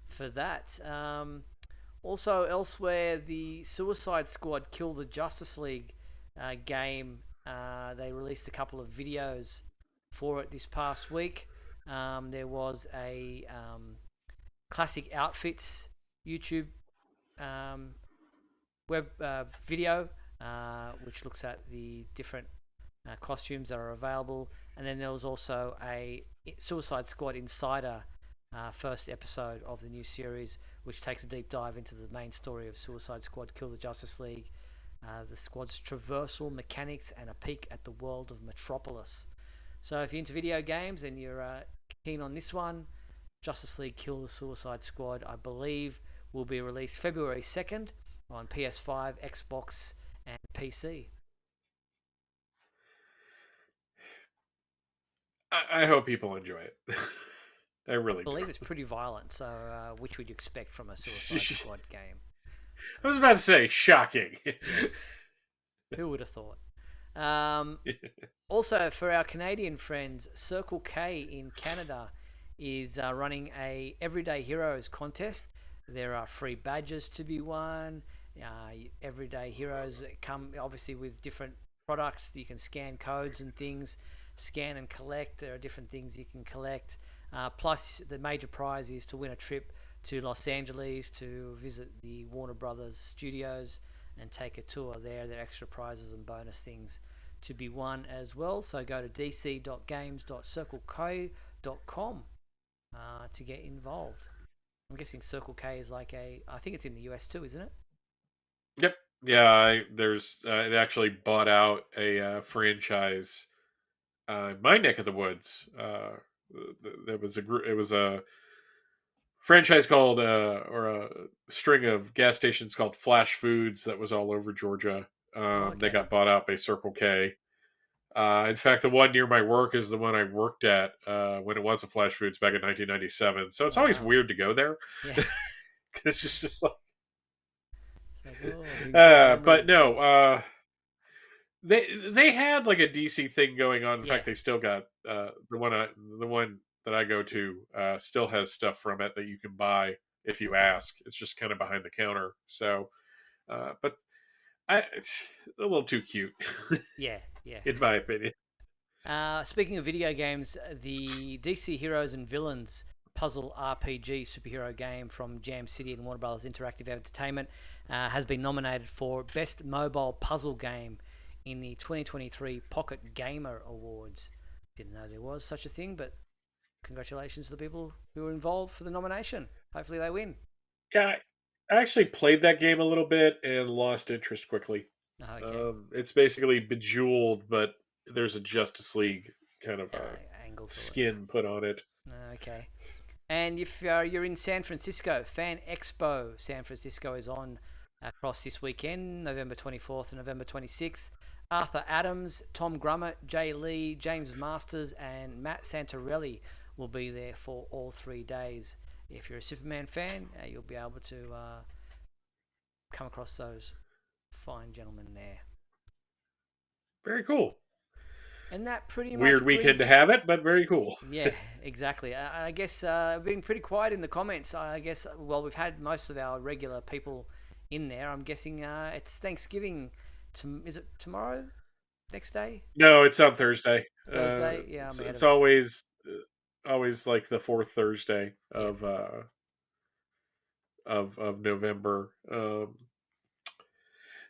Speaker 1: for that. Also, elsewhere, the Suicide Squad Kill the Justice League game, they released a couple of videos for it this past week. There was a Classic Outfits YouTube web video, which looks at the different costumes that are available. And then there was also a Suicide Squad Insider first episode of the new series, which takes a deep dive into the main story of Suicide Squad Kill the Justice League, the squad's traversal mechanics, and a peek at the world of Metropolis. So if you're into video games and you're keen on this one, Justice League Kill the Suicide Squad, I believe, will be released February 2nd on PS5, Xbox, and PC.
Speaker 2: I hope people enjoy it. I really
Speaker 1: believe
Speaker 2: do.
Speaker 1: it's pretty violent, so which would you expect from a Suicide Squad game?
Speaker 2: I was about to say, shocking.
Speaker 1: Yes. Who would have thought? Also, for our Canadian friends, Circle K in Canada is running a Everyday Heroes contest. There are free badges to be won. Everyday Heroes come obviously with different products. You can scan codes and things, scan and collect. There are different things you can collect. Plus, the major prize is to win a trip to Los Angeles to visit the Warner Brothers studios and take a tour there. There are extra prizes and bonus things to be won as well. So go to dc.games.circleco.com to get involved. I'm guessing Circle K is like I think it's in the US too, isn't it?
Speaker 2: Yep. Yeah, there's it actually bought out a franchise in my neck of the woods. There was a franchise called or a string of gas stations called Flash Foods that was all over Georgia. They got bought out by Circle K. In fact, the one near my work is the one I worked at when it was a Flash Foods back in 1997. So it's always weird to go there.
Speaker 1: Yeah.
Speaker 2: It's just like.
Speaker 1: Oh,
Speaker 2: but no, they had like a DC thing going on. In fact, they still got the one that I go to still has stuff from it that you can buy if you ask. It's just kind of behind the counter. So, but it's a little too cute.
Speaker 1: Yeah.
Speaker 2: In my opinion.
Speaker 1: Speaking of video games, the DC Heroes and Villains puzzle RPG superhero game from Jam City and Warner Brothers Interactive Entertainment has been nominated for Best Mobile Puzzle Game in the 2023 Pocket Gamer Awards. Didn't know there was such a thing, but congratulations to the people who were involved for the nomination. Hopefully they win.
Speaker 2: Yeah, I actually played that game a little bit and lost interest quickly.
Speaker 1: Okay.
Speaker 2: It's basically Bejeweled, but there's a Justice League kind of
Speaker 1: angle to
Speaker 2: skin put on it.
Speaker 1: Okay. And if you're in San Francisco, Fan Expo San Francisco is on across this weekend, November 24th and November 26th. Arthur Adams, Tom Grummett, Jay Lee, James Masters, and Matt Santorelli will be there for all 3 days. If you're a Superman fan, you'll be able to come across those fine gentlemen there.
Speaker 2: Very cool.
Speaker 1: And that pretty much
Speaker 2: weird weekend to have it, but very cool.
Speaker 1: Yeah, exactly. I guess being pretty quiet in the comments. I guess we've had most of our regular people in there. I'm guessing it's Thanksgiving. Is it tomorrow? Next day?
Speaker 2: No, it's on Thursday.
Speaker 1: Thursday, yeah.
Speaker 2: It's always like the fourth Thursday of November.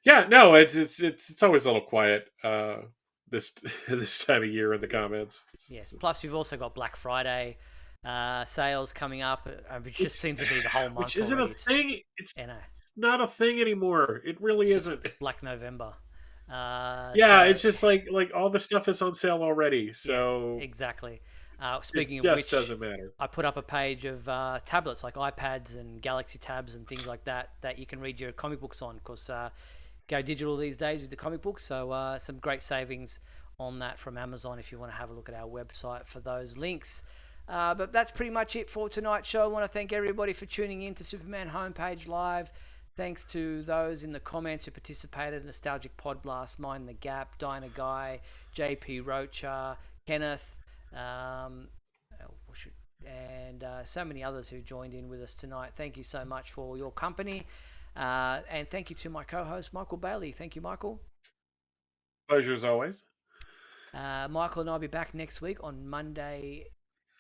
Speaker 2: Yeah, no, it's always a little quiet this time of year in the comments.
Speaker 1: Yes. Plus, we've also got Black Friday sales coming up. It just seems to be the whole month.
Speaker 2: Which isn't
Speaker 1: already.
Speaker 2: a thing. It's not a thing anymore. It really isn't.
Speaker 1: Black November.
Speaker 2: It's just like all the stuff is on sale already. So
Speaker 1: yeah, exactly. Speaking
Speaker 2: of which, doesn't matter.
Speaker 1: I put up a page of tablets like iPads and Galaxy Tabs and things like that you can read your comic books on, because go digital these days with the comic books. So some great savings on that from Amazon if you want to have a look at our website for those links. But that's pretty much it for tonight's show. I want to thank everybody for tuning in to Superman Homepage Live. Thanks to those in the comments who participated: Nostalgic Pod Blast, Mind the Gap, Dinah Guy, JP Rocha, Kenneth, and so many others who joined in with us tonight. Thank you so much for your company. And thank you to my co-host, Michael Bailey. Thank you, Michael.
Speaker 2: Pleasure as always.
Speaker 1: Michael and I will be back next week on Monday,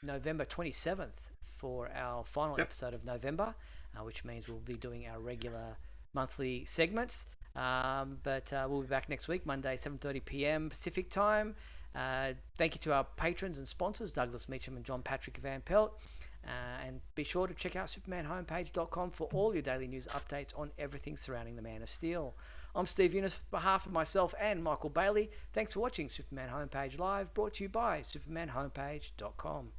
Speaker 1: November 27th for our final episode of November, which means we'll be doing our regular monthly segments. But we'll be back next week, Monday, 7:30 p.m. Pacific time. Thank you to our patrons and sponsors, Douglas Meacham and John Patrick Van Pelt. And be sure to check out supermanhomepage.com for all your daily news updates on everything surrounding the Man of Steel. I'm Steve Eunice, on behalf of myself and Michael Bailey. Thanks for watching Superman Homepage Live, brought to you by supermanhomepage.com.